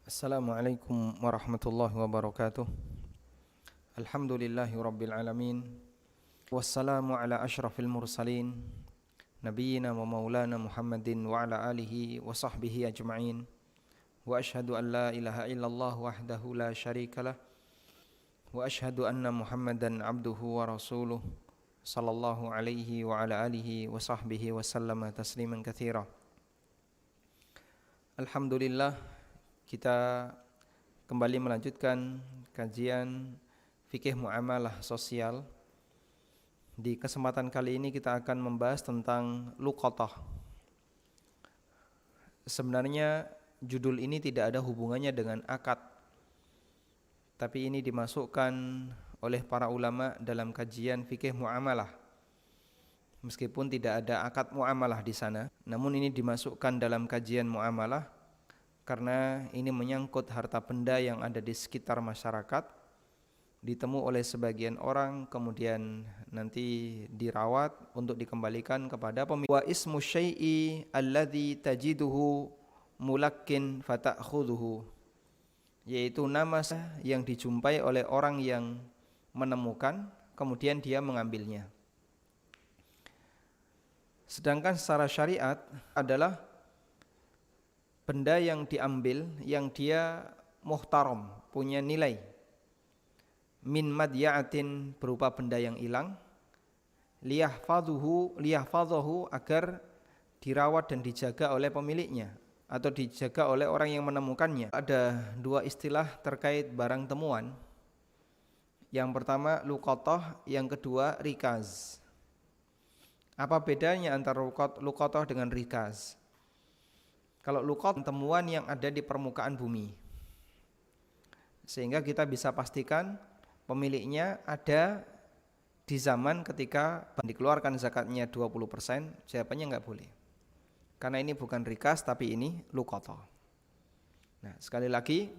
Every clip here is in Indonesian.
Assalamualaikum warahmatullahi wabarakatuh. Alhamdulillahi rabbil alamin. Wassalamu ala ashrafil mursalin Nabiyyina wa maulana Muhammadin wa ala alihi wa sahbihi ajma'in. Wa ashhadu an la ilaha illallah wahdahu la syarikalah. Wa ashhadu anna Muhammadan abduhu wa rasuluh sallallahu alaihi wa ala alihi wa sahbihi wa sallama tasliman katsira. Alhamdulillah, kita kembali melanjutkan kajian fikih muamalah sosial. Di kesempatan kali ini kita akan membahas tentang luqatah. Sebenarnya judul ini tidak ada hubungannya dengan akad, tapi ini dimasukkan oleh para ulama dalam kajian fikih muamalah. Meskipun tidak ada akad muamalah di sana, namun ini dimasukkan dalam kajian muamalah karena ini menyangkut harta benda yang ada di sekitar masyarakat, ditemu oleh sebagian orang, kemudian nanti dirawat untuk dikembalikan kepada pemilik. Wa ismu syai'i alladhi tajiduhu mulakkin fata'khudhuhu, yaitu nama yang dijumpai oleh orang yang menemukan, kemudian dia mengambilnya. Sedangkan secara syariat adalah benda yang diambil yang dia muhtaram, punya nilai. Min madya'atin, berupa benda yang hilang. Liyahfadhuhu, agar dirawat dan dijaga oleh pemiliknya atau dijaga oleh orang yang menemukannya. Ada dua istilah terkait barang temuan. Yang pertama luqatah, yang kedua rikaz. Apa bedanya antara luqatah dengan rikaz? Kalau luqatah, temuan yang ada di permukaan bumi, sehingga kita bisa pastikan pemiliknya ada di zaman ketika dikeluarkan zakatnya 20%, jawabannya enggak boleh. Karena ini bukan rikaz, tapi ini luqatah. Nah, sekali lagi,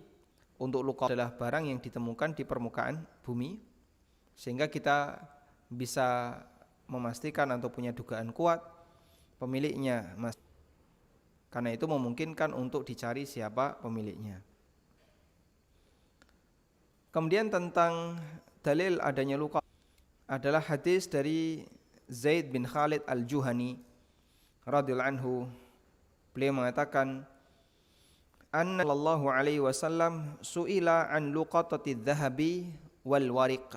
untuk luqatah adalah barang yang ditemukan di permukaan bumi, sehingga kita bisa memastikan atau punya dugaan kuat pemiliknya. Karena itu memungkinkan untuk dicari siapa pemiliknya. Kemudian tentang dalil adanya luqatah adalah hadis dari Zaid bin Khalid al-Juhani radhiyallahu anhu. Beliau mengatakan, anna sallallahu alaihi wasallam su'ila an luqatati dzahabi wal wariq.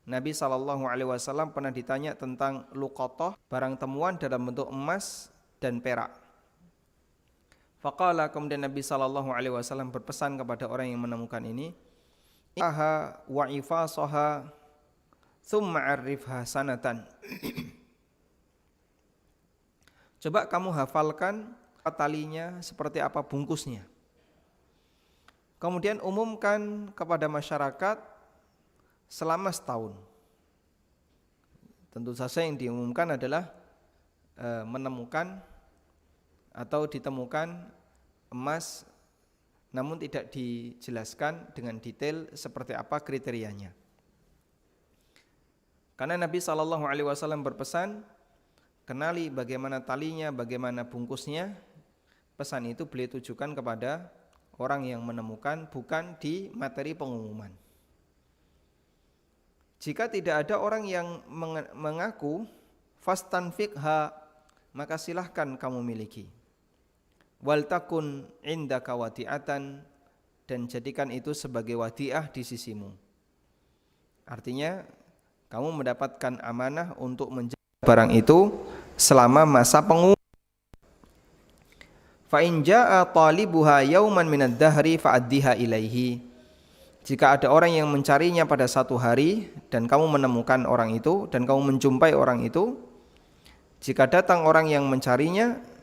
Nabi sallallahu alaihi wasallam pernah ditanya tentang luqatah, barang temuan dalam bentuk emas dan perak. Faqala, kemudian Nabi sallallahu alaihi wasallam berpesan kepada orang yang menemukan ini, aha wa ifasaha thumma arifha sanatan. Coba kamu hafalkan talinya seperti apa bungkusnya. Kemudian umumkan kepada masyarakat selama setahun. Tentu saja yang diumumkan adalah menemukan atau ditemukan emas, namun tidak dijelaskan dengan detail seperti apa kriterianya. Karena Nabi SAW berpesan, kenali bagaimana talinya, bagaimana bungkusnya. Pesan itu beliau tujukan kepada orang yang menemukan, bukan di materi pengumuman. Jika tidak ada orang yang mengaku, fastanfiqha, maka silahkan kamu miliki. Wal takun indaka wadi'atan, dan jadikan itu sebagai wadi'ah di sisimu. Artinya kamu mendapatkan amanah untuk menjaga barang itu selama masa pengumuman. Fa in jaa talibuha yauman minad dahri fa'addiha ilaihi. Jika ada orang yang mencarinya pada satu hari dan kamu menemukan orang itu dan kamu menjumpai orang itu, jika datang orang yang mencarinya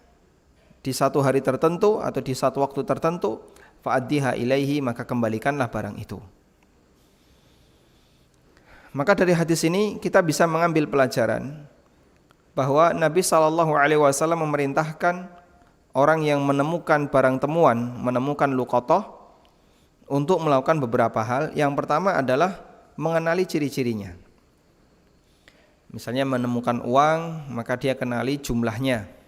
di satu hari tertentu atau di satu waktu tertentu, fa'addiha ilaihi, maka kembalikanlah barang itu. Maka dari hadis ini kita bisa mengambil pelajaran bahwa Nabi SAW memerintahkan orang yang menemukan barang temuan, menemukan luqatah, untuk melakukan beberapa hal. Yang pertama adalah mengenali ciri-cirinya. Misalnya menemukan uang, maka dia kenali jumlahnya.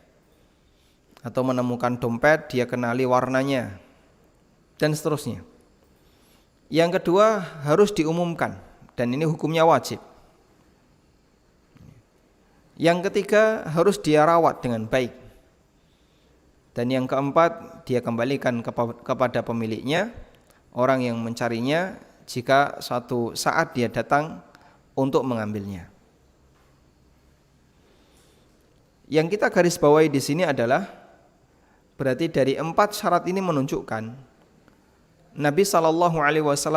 Atau menemukan dompet, dia kenali warnanya. dan seterusnya. Yang kedua, harus diumumkan, dan ini hukumnya wajib. Yang ketiga, harus dia rawat dengan baik. Dan yang keempat, dia kembalikan kepada pemiliknya, orang yang mencarinya, jika suatu saat dia datang untuk mengambilnya. Yang kita garis bawahi di sini adalah, berarti dari 4 syarat ini menunjukkan Nabi SAW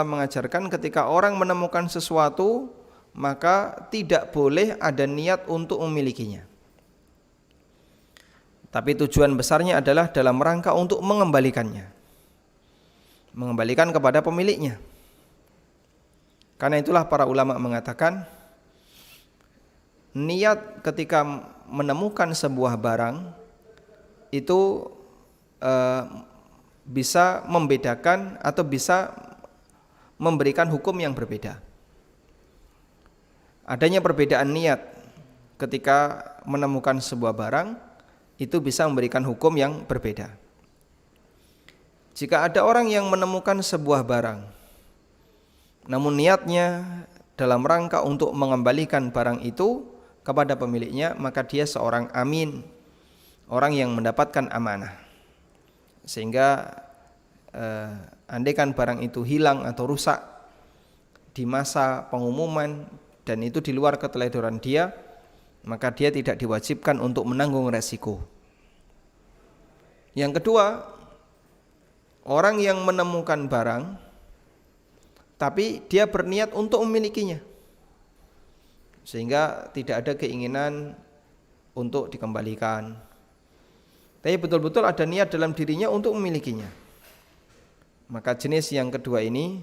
mengajarkan ketika orang menemukan sesuatu, maka tidak boleh ada niat untuk memilikinya. Tapi tujuan besarnya adalah dalam rangka untuk mengembalikannya, mengembalikan kepada pemiliknya. Karena itulah para ulama mengatakan, niat ketika menemukan sebuah barang itu bisa membedakan atau bisa memberikan hukum yang berbeda. Adanya perbedaan niat ketika menemukan sebuah barang itu bisa memberikan hukum yang berbeda. Jika ada orang yang menemukan sebuah barang, namun niatnya dalam rangka untuk mengembalikan barang itu kepada pemiliknya, maka dia seorang amin, orang yang mendapatkan amanah. Sehingga andaikan barang itu hilang atau rusak di masa pengumuman dan itu di luar keteledoran dia, maka dia tidak diwajibkan untuk menanggung resiko. Yang kedua, orang yang menemukan barang tapi dia berniat untuk memilikinya, sehingga tidak ada keinginan untuk dikembalikan, tapi betul-betul ada niat dalam dirinya untuk memilikinya. Maka jenis yang kedua ini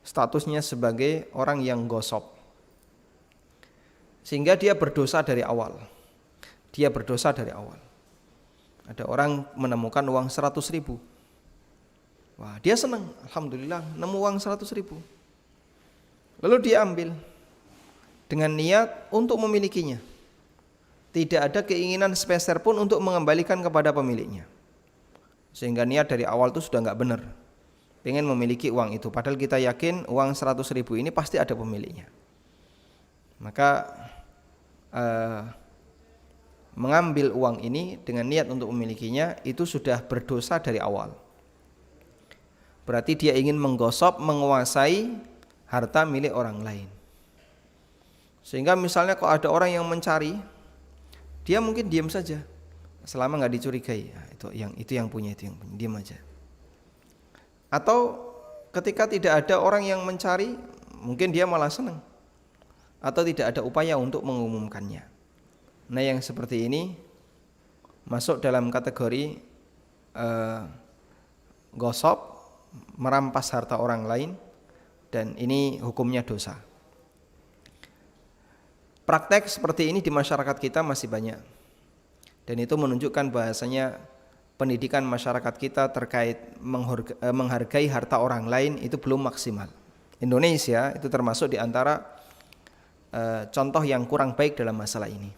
statusnya sebagai orang yang gosop, sehingga dia berdosa dari awal. Dia berdosa dari awal. Ada orang menemukan uang 100 ribu. Wah, dia senang, alhamdulillah nemu uang 100 ribu. Lalu dia ambil dengan niat untuk memilikinya. Tidak ada keinginan sepeser pun untuk mengembalikan kepada pemiliknya. Sehingga niat dari awal itu sudah enggak benar, pengen memiliki uang itu. Padahal kita yakin uang 100 ribu ini pasti ada pemiliknya. Maka mengambil uang ini dengan niat untuk memilikinya itu sudah berdosa dari awal. Berarti dia ingin menggosok, menguasai harta milik orang lain. Sehingga misalnya kalau ada orang yang mencari, dia mungkin diam saja selama nggak dicurigai. Nah, itu yang punya, diam aja. Atau ketika tidak ada orang yang mencari, mungkin dia malah senang, atau tidak ada upaya untuk mengumumkannya. Nah, yang seperti ini masuk dalam kategori gosop, merampas harta orang lain, dan ini hukumnya dosa. Praktek seperti ini di masyarakat kita masih banyak, dan itu menunjukkan bahasanya pendidikan masyarakat kita terkait menghargai harta orang lain itu belum maksimal. Indonesia itu termasuk di antara contoh yang kurang baik dalam masalah ini.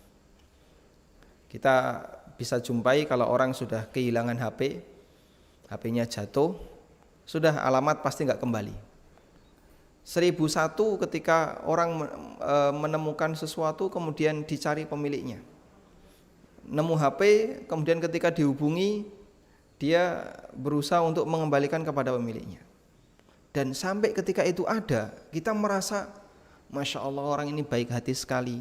Kita bisa jumpai kalau orang sudah kehilangan HP-nya jatuh, sudah alamat pasti nggak kembali. 1001 ketika orang menemukan sesuatu kemudian dicari pemiliknya. Nemu HP, kemudian ketika dihubungi dia berusaha untuk mengembalikan kepada pemiliknya. Dan sampai ketika itu ada, kita merasa Masya Allah, orang ini baik hati sekali.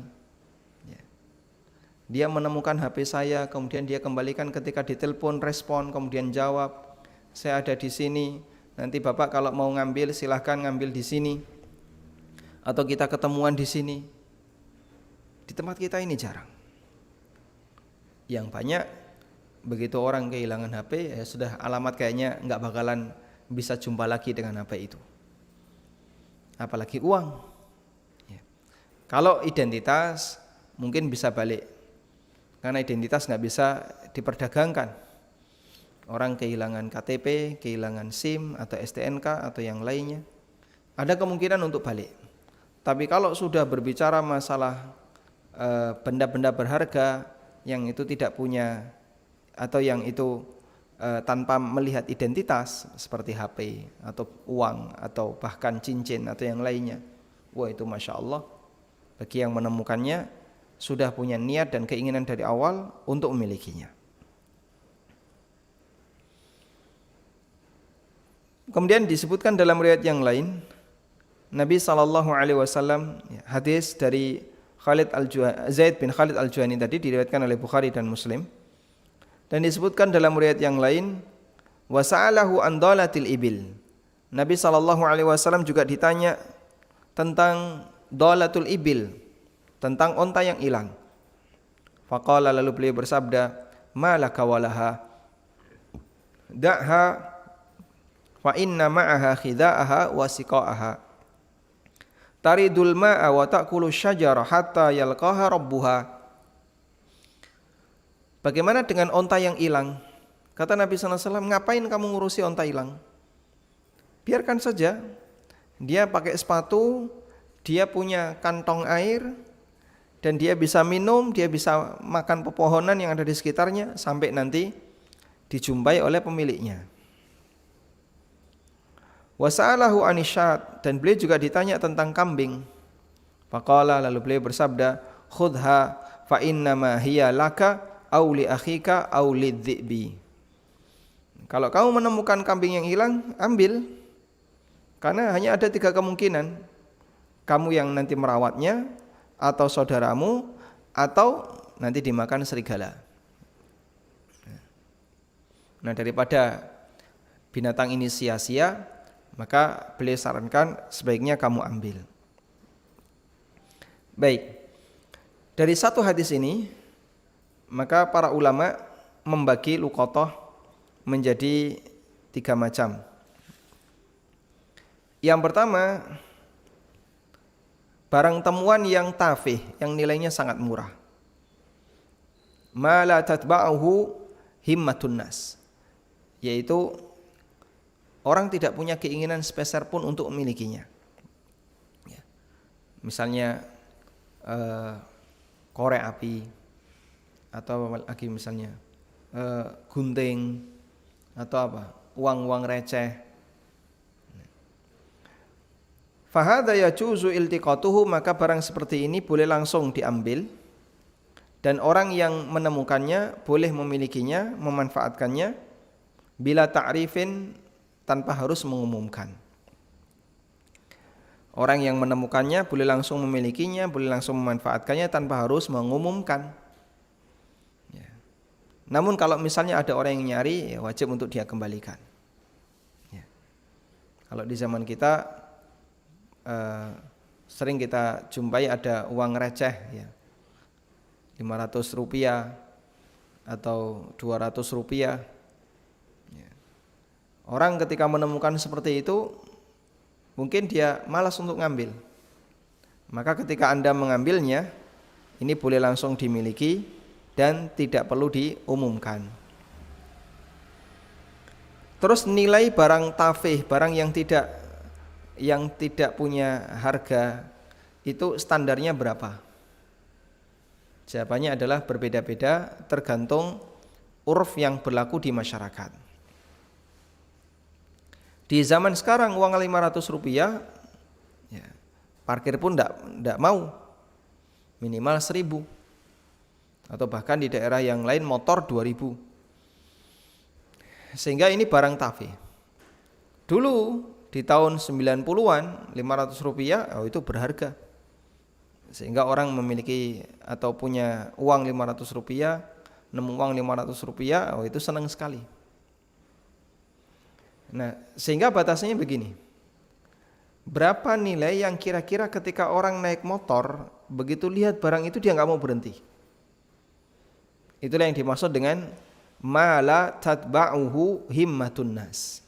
Dia menemukan HP saya, kemudian dia kembalikan ketika ditelepon, respon, kemudian jawab, saya ada di sini, nanti Bapak kalau mau ngambil silahkan ngambil di sini, atau kita ketemuan di sini. Di tempat kita ini jarang. Yang banyak begitu orang kehilangan HP, ya sudah alamat kayaknya nggak bakalan bisa jumpa lagi dengan HP itu. Apalagi uang. Ya. Kalau identitas mungkin bisa balik, karena identitas nggak bisa diperdagangkan. Orang kehilangan KTP, kehilangan SIM atau STNK atau yang lainnya, ada kemungkinan untuk balik. Tapi kalau sudah berbicara masalah benda-benda berharga yang itu tidak punya, atau yang itu tanpa melihat identitas seperti HP atau uang atau bahkan cincin atau yang lainnya, wah itu Masya Allah, bagi yang menemukannya sudah punya niat dan keinginan dari awal untuk memilikinya. Kemudian disebutkan dalam riwayat yang lain, Nabi SAW, hadis dari Zaid bin Khalid Al-Juhani tadi diriwayatkan oleh Bukhari dan Muslim, dan disebutkan dalam riwayat yang lain, wasa'alahu an dalatil ibil. Nabi SAW juga ditanya tentang dalatul ibil, tentang onta yang hilang. Faqala, lalu beliau bersabda, malaka walaha da'ha fa inna ma'aha khida'aha wa siqa'aha taridul ma'a wa ta'kulu syajara hatta yalqaha rabbuha. Bagaimana dengan onta yang hilang? Kata Nabi SAW, ngapain kamu ngurusi onta hilang? Biarkan saja, dia pakai sepatu, dia punya kantong air, dan dia bisa minum, dia bisa makan pepohonan yang ada di sekitarnya, sampai nanti dijumpai oleh pemiliknya. Wasa'alahu anisyat, dan beliau juga ditanya tentang kambing. Faqala, lalu beliau bersabda, khudha fa innama hiya laka au li akhika au lidhibi. Kalau kamu menemukan kambing yang hilang, ambil. Karena hanya ada 3 kemungkinan. Kamu yang nanti merawatnya, atau saudaramu, atau nanti dimakan serigala. Nah, daripada binatang ini sia-sia, maka beliau sarankan sebaiknya kamu ambil. Baik. Dari satu hadis ini, maka para ulama membagi luqatah menjadi 3 macam. Yang pertama, barang temuan yang tafih, yang nilainya sangat murah. Ma la tatba'uhu himmatun nas, yaitu orang tidak punya keinginan sepeser pun untuk memilikinya. Misalnya korek api, atau lagi misalnya gunting, atau apa, uang-uang receh. Fahadha yajuzu iltiqatuhu, maka barang seperti ini boleh langsung diambil, dan orang yang menemukannya boleh memilikinya, memanfaatkannya bila ta'rifin, tanpa harus mengumumkan. Orang yang menemukannya boleh langsung memilikinya, boleh langsung memanfaatkannya tanpa harus mengumumkan. Namun kalau misalnya ada orang yang nyari, ya wajib untuk dia kembalikan. Ya. Kalau di zaman kita sering kita jumpai ada uang receh, ya, 500 rupiah atau 200 rupiah. Ya. Orang ketika menemukan seperti itu, mungkin dia malas untuk ngambil. Maka ketika Anda mengambilnya, ini boleh langsung dimiliki dan tidak perlu diumumkan. Terus nilai barang tafih, barang yang tidak punya harga, itu standarnya berapa? Jawabannya adalah berbeda-beda tergantung urf yang berlaku di masyarakat. Di zaman sekarang uang 500 rupiah, ya, parkir pun tidak mau, minimal 1.000. Atau bahkan di daerah yang lain motor 2.000. Sehingga ini barang tafih. Dulu di tahun 90-an 500 rupiah itu berharga. Sehingga orang memiliki atau punya uang 500 rupiah, nemu uang 500 rupiah, itu senang sekali. Nah, sehingga batasnya begini. Berapa nilai yang kira-kira ketika orang naik motor, begitu lihat barang itu dia nggak mau berhenti. Itulah yang dimaksud dengan ma la tatba'uhu himmatun nas.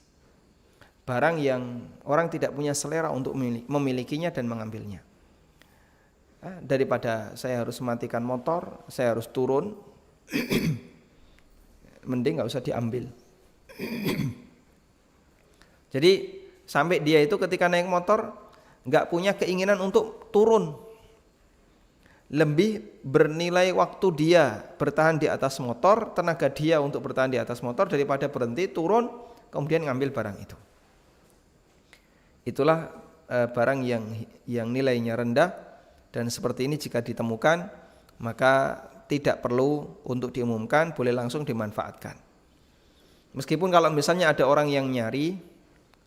Barang yang orang tidak punya selera untuk memilikinya dan mengambilnya. Daripada saya harus matikan motor, saya harus turun, mending nggak usah diambil. Jadi sampai dia itu ketika naik motor nggak punya keinginan untuk turun. lebih bernilai waktu dia bertahan di atas motor, tenaga dia untuk bertahan di atas motor daripada berhenti, turun, kemudian ngambil barang itu. Itulah barang yang nilainya rendah, dan seperti ini jika ditemukan maka tidak perlu untuk diumumkan, boleh langsung dimanfaatkan. Meskipun kalau misalnya ada orang yang nyari,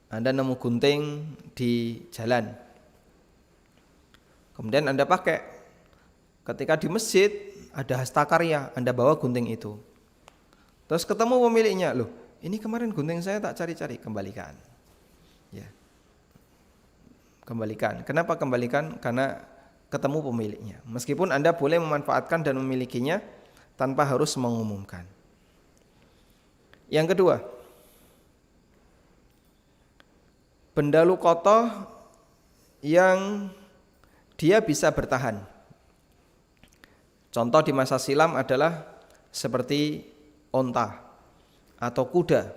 Anda nemu gunting di jalan, kemudian Anda pakai, ketika di masjid ada hastakarya, Anda bawa gunting itu, terus ketemu pemiliknya, loh ini kemarin gunting saya tak cari-cari, kembalikan. Ya, kembalikan. Kenapa kembalikan? Karena ketemu pemiliknya. Meskipun Anda boleh memanfaatkan dan memilikinya tanpa harus mengumumkan. Yang kedua, benda luqatah yang dia bisa bertahan. Contoh di masa silam adalah seperti onta atau kuda.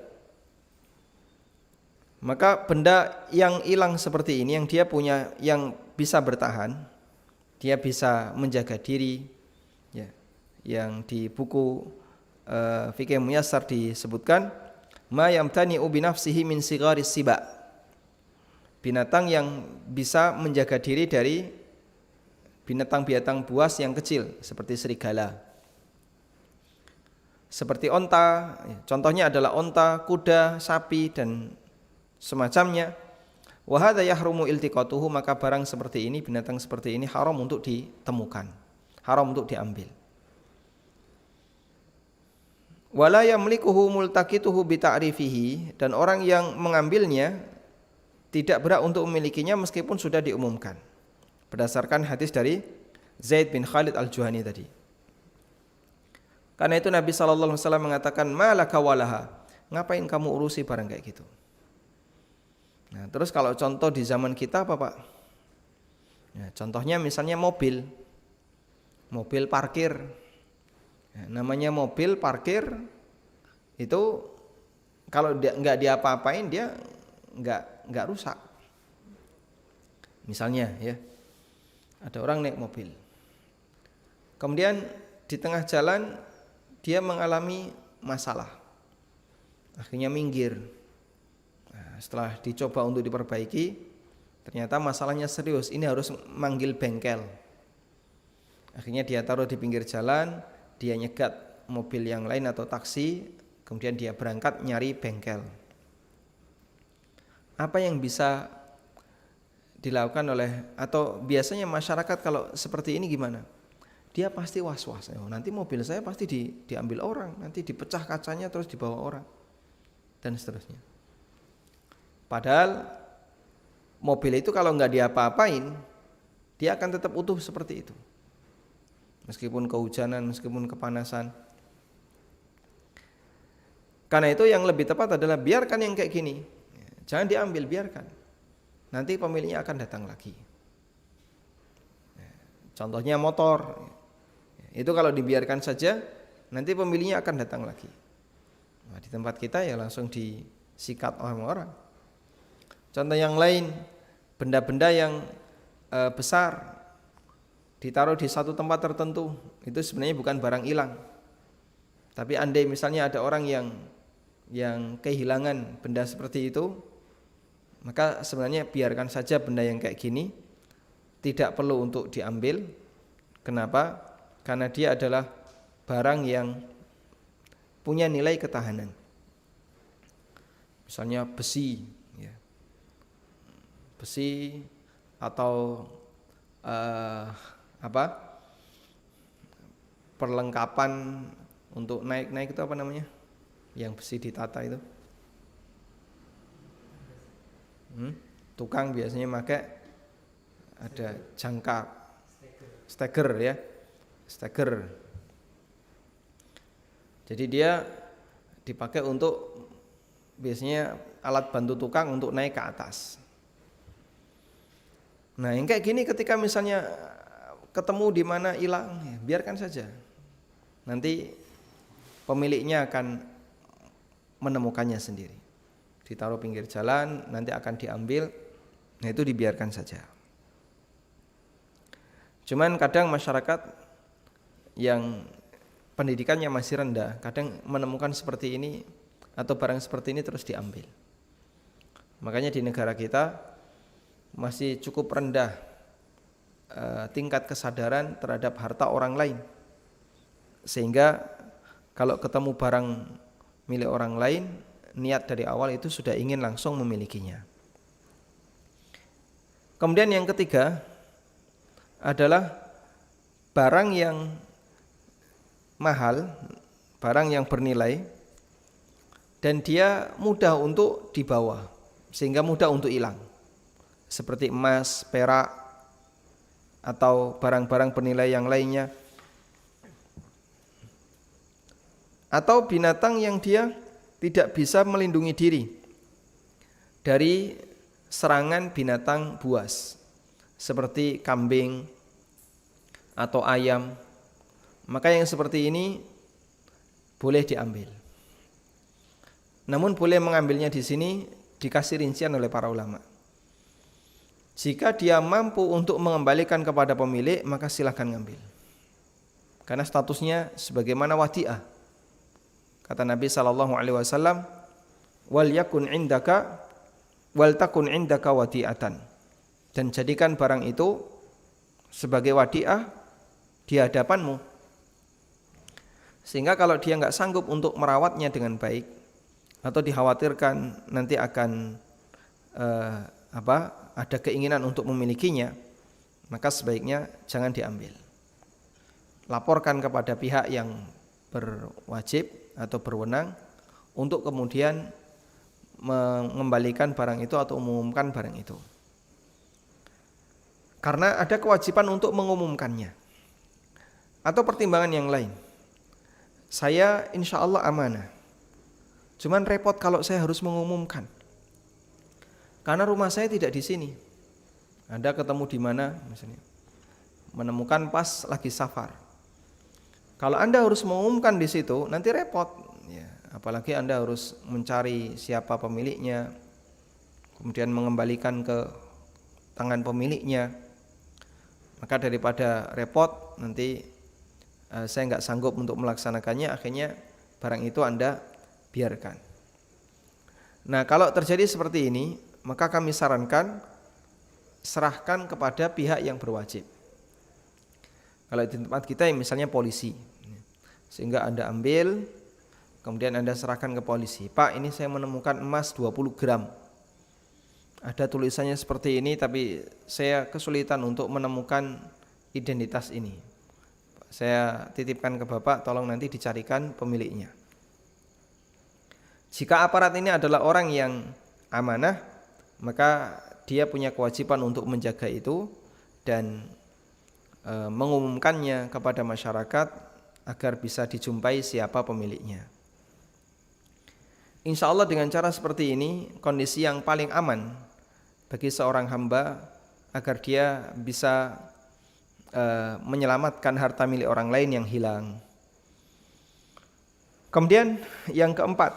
Maka benda yang hilang seperti ini, yang dia punya, yang bisa bertahan, dia bisa menjaga diri, ya, yang di buku Fiqh Muyassar disebutkan, ma yamtani'u binafsihi min sigharis siba, binatang yang bisa menjaga diri dari binatang-binatang buas yang kecil seperti serigala, seperti onta. Contohnya adalah onta, kuda, sapi dan semacamnya. Wa hadza yahrumu iltiqatuhu, maka barang seperti ini, binatang seperti ini haram untuk ditemukan, haram untuk diambil. Wala yamlikuhu multaqituhu bi ta'rifihi, dan orang yang mengambilnya tidak berhak untuk memilikinya meskipun sudah diumumkan. Berdasarkan hadis dari Zaid bin Khalid Al-Juhani tadi. Karena itu Nabi SAW mengatakan, malaka walaha, ngapain kamu urusi barang kayak gitu. Nah, terus kalau contoh di zaman kita apa Pak? Ya, contohnya misalnya mobil parkir. Ya, namanya mobil parkir itu kalau nggak diapa-apain dia nggak rusak. Misalnya ya, ada orang naik mobil, kemudian di tengah jalan dia mengalami masalah, akhirnya minggir. Nah, setelah dicoba untuk diperbaiki, ternyata masalahnya serius, ini harus manggil bengkel. Akhirnya dia taruh di pinggir jalan, dia nyegat mobil yang lain atau taksi, kemudian dia berangkat nyari bengkel. Apa yang bisa dilakukan oleh, atau biasanya masyarakat kalau seperti ini gimana? Dia pasti was-was, nanti mobil saya pasti diambil orang, nanti dipecah kacanya terus dibawa orang, dan seterusnya. Padahal mobil itu kalau nggak diapa-apain, dia akan tetap utuh seperti itu, meskipun kehujanan, meskipun kepanasan. Karena itu yang lebih tepat adalah biarkan yang kayak gini, jangan diambil, biarkan. Nanti pemiliknya akan datang lagi. Contohnya motor, itu kalau dibiarkan saja, nanti pemiliknya akan datang lagi. Nah, di tempat kita ya langsung disikat orang-orang. Contoh yang lain, benda-benda yang besar ditaruh di satu tempat tertentu, itu sebenarnya bukan barang hilang. Tapi andai misalnya ada orang yang kehilangan benda seperti itu, maka sebenarnya biarkan saja benda yang kayak gini, tidak perlu untuk diambil. Kenapa? Karena dia adalah barang yang punya nilai ketahanan. Misalnya besi, ya. Besi atau perlengkapan untuk naik-naik itu apa namanya? Yang besi ditata itu. Tukang biasanya pakai ada jangkar, steger ya, steger. Jadi dia dipakai untuk biasanya alat bantu tukang untuk naik ke atas. Nah, yang kayak gini ketika misalnya ketemu di mana hilang, ya biarkan saja. Nanti pemiliknya akan menemukannya sendiri. Ditaruh pinggir jalan, nanti akan diambil. Nah, itu dibiarkan saja. Cuman kadang masyarakat yang pendidikannya masih rendah, kadang menemukan seperti ini atau barang seperti ini terus diambil. Makanya di negara kita masih cukup rendah tingkat kesadaran terhadap harta orang lain. Sehingga kalau ketemu barang milik orang lain, niat dari awal itu sudah ingin langsung memilikinya. Kemudian yang ketiga adalah barang yang mahal, barang yang bernilai, dan dia mudah untuk dibawa, sehingga mudah untuk hilang. Seperti emas, perak, atau barang-barang bernilai yang lainnya. Atau binatang yang dia tidak bisa melindungi diri dari serangan binatang buas, seperti kambing atau ayam. Maka yang seperti ini boleh diambil. Namun boleh mengambilnya di sini dikasih rincian oleh para ulama. Jika dia mampu untuk mengembalikan kepada pemilik, maka silahkan ngambil. Karena statusnya sebagaimana wadi'ah. Kata Nabi SAW, wal yakun indaka wal takun indaka wadi'atan. Dan jadikan barang itu sebagai wadi'ah di hadapanmu. Sehingga kalau dia enggak sanggup untuk merawatnya dengan baik, atau dikhawatirkan nanti akan ada keinginan untuk memilikinya, maka sebaiknya jangan diambil. Laporkan kepada pihak yang berwajib atau berwenang untuk kemudian mengembalikan barang itu atau mengumumkan barang itu. Karena ada kewajiban untuk mengumumkannya. Atau pertimbangan yang lain. Saya insya Allah amanah. Cuman repot kalau saya harus mengumumkan. Karena rumah saya tidak di sini. Anda ketemu di mana misalnya? Menemukan pas lagi safar. Kalau Anda harus mengumumkan di situ, nanti repot. Ya, apalagi Anda harus mencari siapa pemiliknya, kemudian mengembalikan ke tangan pemiliknya. Maka daripada repot, nanti saya nggak sanggup untuk melaksanakannya, akhirnya barang itu Anda biarkan. Nah, kalau terjadi seperti ini, maka kami sarankan serahkan kepada pihak yang berwajib. Kalau di tempat kita misalnya polisi, sehingga Anda ambil, kemudian Anda serahkan ke polisi. Pak, ini saya menemukan emas 20 gram. Ada tulisannya seperti ini, tapi saya kesulitan untuk menemukan identitas ini. Saya titipkan ke Bapak, tolong nanti dicarikan pemiliknya. Jika aparat ini adalah orang yang amanah, maka dia punya kewajiban untuk menjaga itu dan mengumumkannya kepada masyarakat agar bisa dijumpai siapa pemiliknya. Insya Allah dengan cara seperti ini, kondisi yang paling aman bagi seorang hamba agar dia bisa menyelamatkan harta milik orang lain yang hilang. Kemudian yang keempat,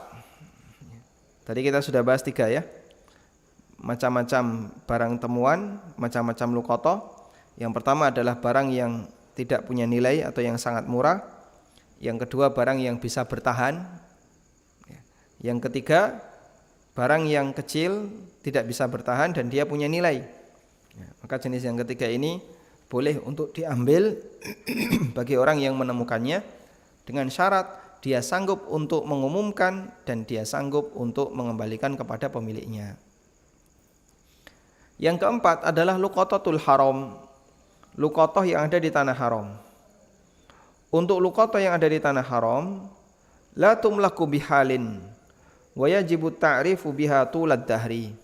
tadi kita sudah bahas 3 ya, macam-macam barang temuan, macam-macam luqatah. Yang pertama adalah barang yang tidak punya nilai atau yang sangat murah. Yang kedua barang yang bisa bertahan. Yang ketiga barang yang kecil tidak bisa bertahan dan dia punya nilai. Maka jenis yang ketiga ini boleh untuk diambil bagi orang yang menemukannya dengan syarat dia sanggup untuk mengumumkan dan dia sanggup untuk mengembalikan kepada pemiliknya. Yang keempat adalah luqatatul haram, luqatah yang ada di tanah haram. Untuk luqatah yang ada di tanah haram, la tumlaku bihalin wa yajibu ta'rifu biha tulad dahri.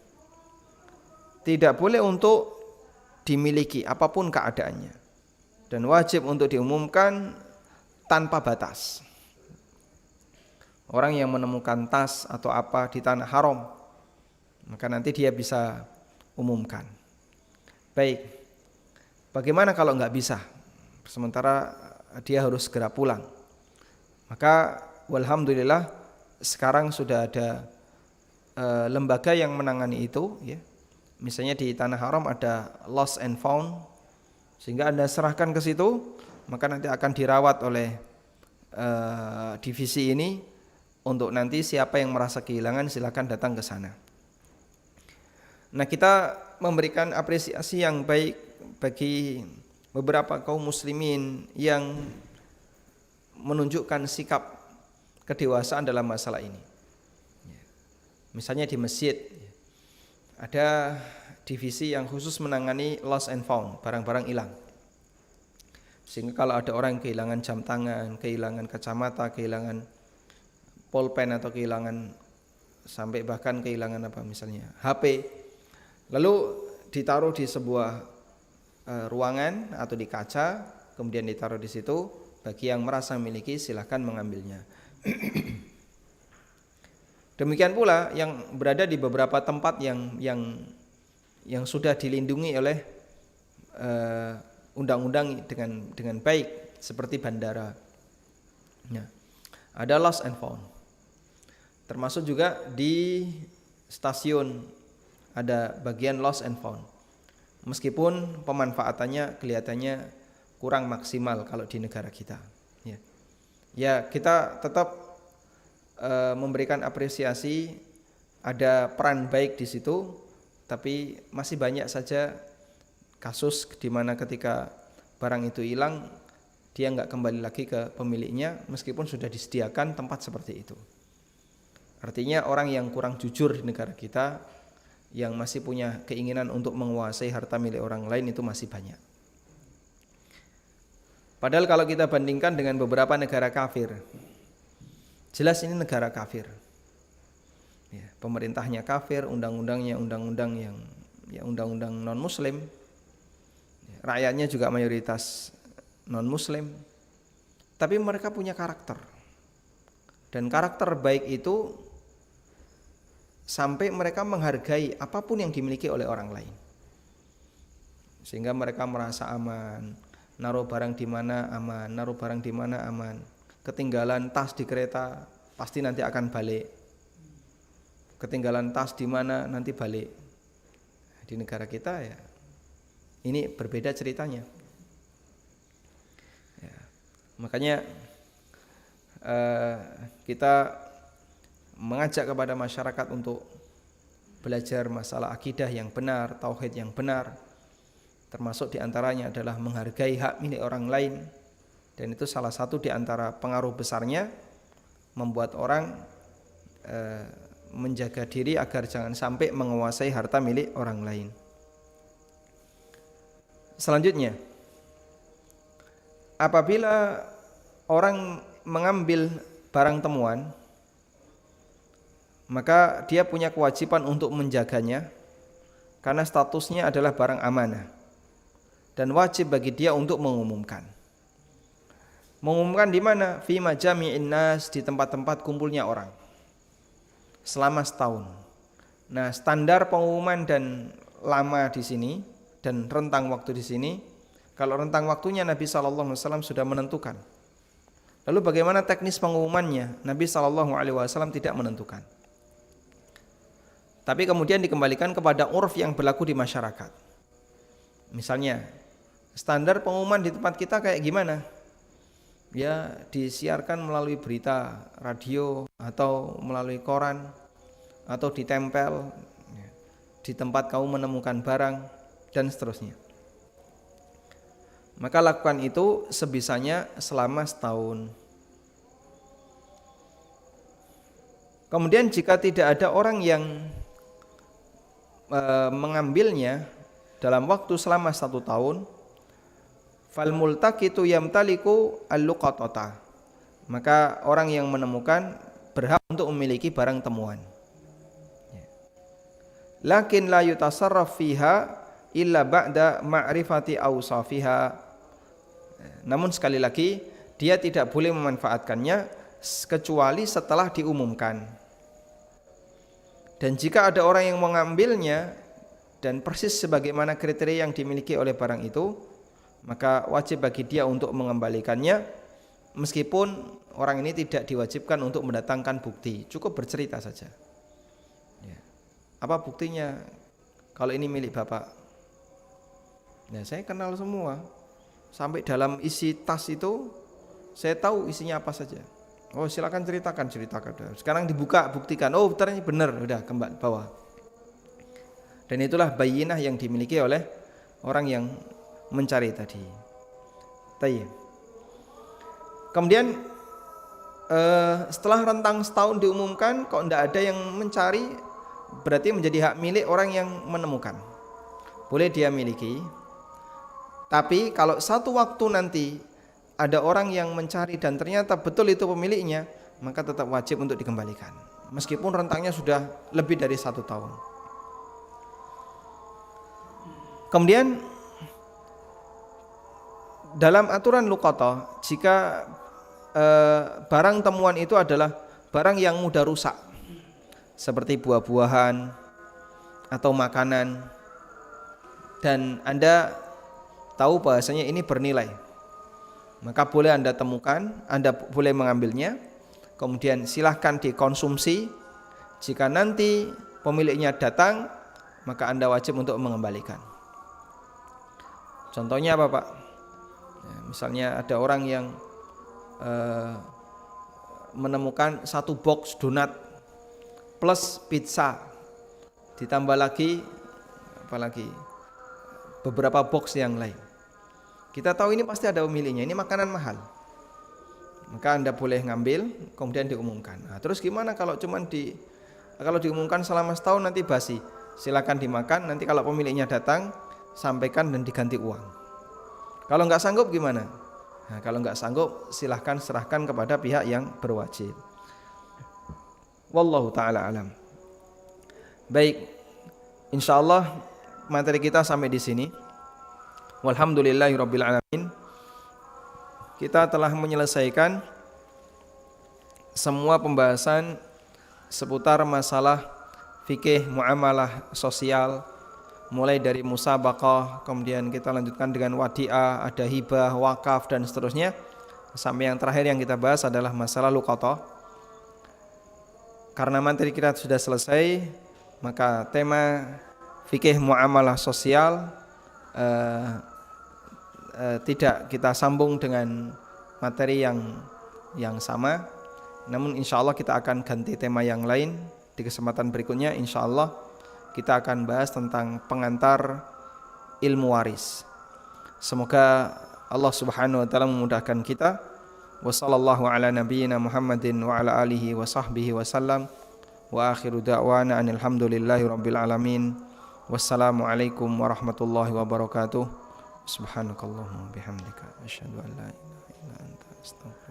Tidak boleh untuk dimiliki apapun keadaannya dan wajib untuk diumumkan tanpa batas. Orang yang menemukan tas atau apa di tanah haram, maka nanti dia bisa umumkan. Baik, bagaimana kalau enggak bisa? Sementara dia harus segera pulang. Maka walhamdulillah sekarang sudah ada lembaga yang menangani itu ya. Misalnya di tanah haram ada lost and found Sehingga Anda serahkan ke situ, maka nanti akan dirawat oleh divisi ini. Untuk nanti siapa yang merasa kehilangan silakan datang ke sana. Nah, kita memberikan apresiasi yang baik bagi beberapa kaum muslimin yang menunjukkan sikap kedewasaan dalam masalah ini. Misalnya di masjid ada divisi yang khusus menangani lost and found, barang-barang hilang. Sehingga kalau ada orang kehilangan jam tangan, kehilangan kacamata, kehilangan pulpen atau kehilangan sampai bahkan kehilangan apa misalnya HP, lalu ditaruh di sebuah ruangan atau di kaca, kemudian ditaruh di situ, bagi yang merasa memiliki silahkan mengambilnya. Demikian pula yang berada di beberapa tempat yang sudah dilindungi oleh undang-undang dengan baik seperti bandara. Ya. Ada lost and found. Termasuk juga di stasiun ada bagian lost and found. Meskipun pemanfaatannya kelihatannya kurang maksimal kalau di negara kita. Ya kita tetap memberikan apresiasi, ada peran baik di situ, tapi masih banyak saja kasus di mana ketika barang itu hilang dia nggak kembali lagi ke pemiliknya meskipun sudah disediakan tempat seperti itu. Artinya orang yang kurang jujur di negara kita, yang masih punya keinginan untuk menguasai harta milik orang lain itu masih banyak. Padahal kalau kita bandingkan dengan beberapa negara kafir, jelas ini negara kafir. Ya, pemerintahnya kafir, undang-undangnya undang-undang undang-undang non-muslim. Rakyatnya juga mayoritas non-muslim. Tapi mereka punya karakter. Dan karakter baik itu sampai mereka menghargai apapun yang dimiliki oleh orang lain. Sehingga mereka merasa aman, naruh barang di mana aman, naruh barang di mana aman. Ketinggalan tas di kereta pasti nanti akan balik. Ketinggalan tas di mana nanti balik. Di negara kita ya ini berbeda ceritanya. Ya, makanya kita mengajak kepada masyarakat untuk belajar masalah akidah yang benar, tauhid yang benar. Termasuk diantaranya adalah menghargai hak milik orang lain. Dan itu salah satu diantara pengaruh besarnya membuat orang menjaga diri agar jangan sampai menguasai harta milik orang lain. Selanjutnya, apabila orang mengambil barang temuan, maka dia punya kewajiban untuk menjaganya karena statusnya adalah barang amanah dan wajib bagi dia untuk mengumumkan. Mengumumkan di mana? Fi majami'in nas, di tempat-tempat kumpulnya orang selama setahun. Nah, standar pengumuman dan lama di sini dan rentang waktu di sini, kalau rentang waktunya Nabi SAW sudah menentukan. Lalu bagaimana teknis pengumumannya? Nabi SAW tidak menentukan. Tapi kemudian dikembalikan kepada urf yang berlaku di masyarakat. Misalnya, standar pengumuman di tempat kita kayak gimana? Ya, disiarkan melalui berita radio atau melalui koran atau ditempel di tempat kamu menemukan barang dan seterusnya. Maka lakukan itu sebisanya selama setahun. Kemudian jika tidak ada orang yang mengambilnya dalam waktu selama 1 tahun, fal multaqitu yamtaliku al-luqatata, maka orang yang menemukan berhak untuk memiliki barang temuan. Lakin la yutasarraf fiha illa ba'da ma'rifati awsafiha. Namun sekali lagi dia tidak boleh memanfaatkannya kecuali setelah diumumkan. Dan jika ada orang yang mengambilnya dan persis sebagaimana kriteria yang dimiliki oleh barang itu, maka wajib bagi dia untuk mengembalikannya meskipun orang ini tidak diwajibkan untuk mendatangkan bukti, cukup bercerita saja. Ya. Apa buktinya kalau ini milik Bapak? Nah, saya kenal semua. Sampai dalam isi tas itu saya tahu isinya apa saja. Oh, silakan ceritakan. Sekarang dibuka, buktikan. Oh, ternyata benar, udah kembali bawa. Dan itulah bayinah yang dimiliki oleh orang yang mencari tadi. Tayyib. Kemudian setelah rentang setahun diumumkan, kok tidak ada yang mencari, berarti menjadi hak milik orang yang menemukan. Boleh dia miliki. Tapi kalau satu waktu nanti ada orang yang mencari dan ternyata betul itu pemiliknya, maka tetap wajib untuk dikembalikan. Meskipun rentangnya sudah lebih dari 1 tahun. Kemudian dalam aturan luqata, jika barang temuan itu adalah barang yang mudah rusak, seperti buah-buahan atau makanan, dan Anda tahu bahasanya ini bernilai, maka boleh Anda temukan, Anda boleh mengambilnya, kemudian silahkan dikonsumsi. Jika nanti pemiliknya datang, maka Anda wajib untuk mengembalikan. Contohnya apa, Pak? Ya, misalnya ada orang yang menemukan 1 box donat plus pizza, ditambah lagi apalagi beberapa box yang lain. Kita tahu ini pasti ada pemiliknya, ini makanan mahal. Maka Anda boleh ngambil, kemudian diumumkan. Nah, terus gimana kalau kalau diumumkan selama setahun nanti basi? Silakan dimakan, nanti kalau pemiliknya datang, sampaikan dan diganti uang. Kalau nggak sanggup gimana? Nah, kalau nggak sanggup, silahkan serahkan kepada pihak yang berwajib. Wallahu ta'ala alam. Baik, insyaallah materi kita sampai di sini. Walhamdulillahirabbil alamin. Kita telah menyelesaikan semua pembahasan seputar masalah fikih muamalah sosial, mulai dari musabaqah, kemudian kita lanjutkan dengan wadi'ah, ada hibah, wakaf dan seterusnya, sampai yang terakhir yang kita bahas adalah masalah luqata. Karena materi kita sudah selesai, maka tema fikih muamalah sosial tidak kita sambung dengan materi yang sama. Namun insya Allah kita akan ganti tema yang lain di kesempatan berikutnya. Insya Allah kita akan bahas tentang pengantar ilmu waris. Semoga Allah Subhanahu wa taala memudahkan kita. Wa sallallahu ala nabiyyina Muhammadin wa ala alihi wa sahbihi wasallam. Wa akhiru da'wana anil hamdulillahi rabbil alamin. Wassalamualaikum warahmatullahi wabarakatuh. Subhanakallahumma bihamdika asyhadu an la ilaha illa anta astaghfiruka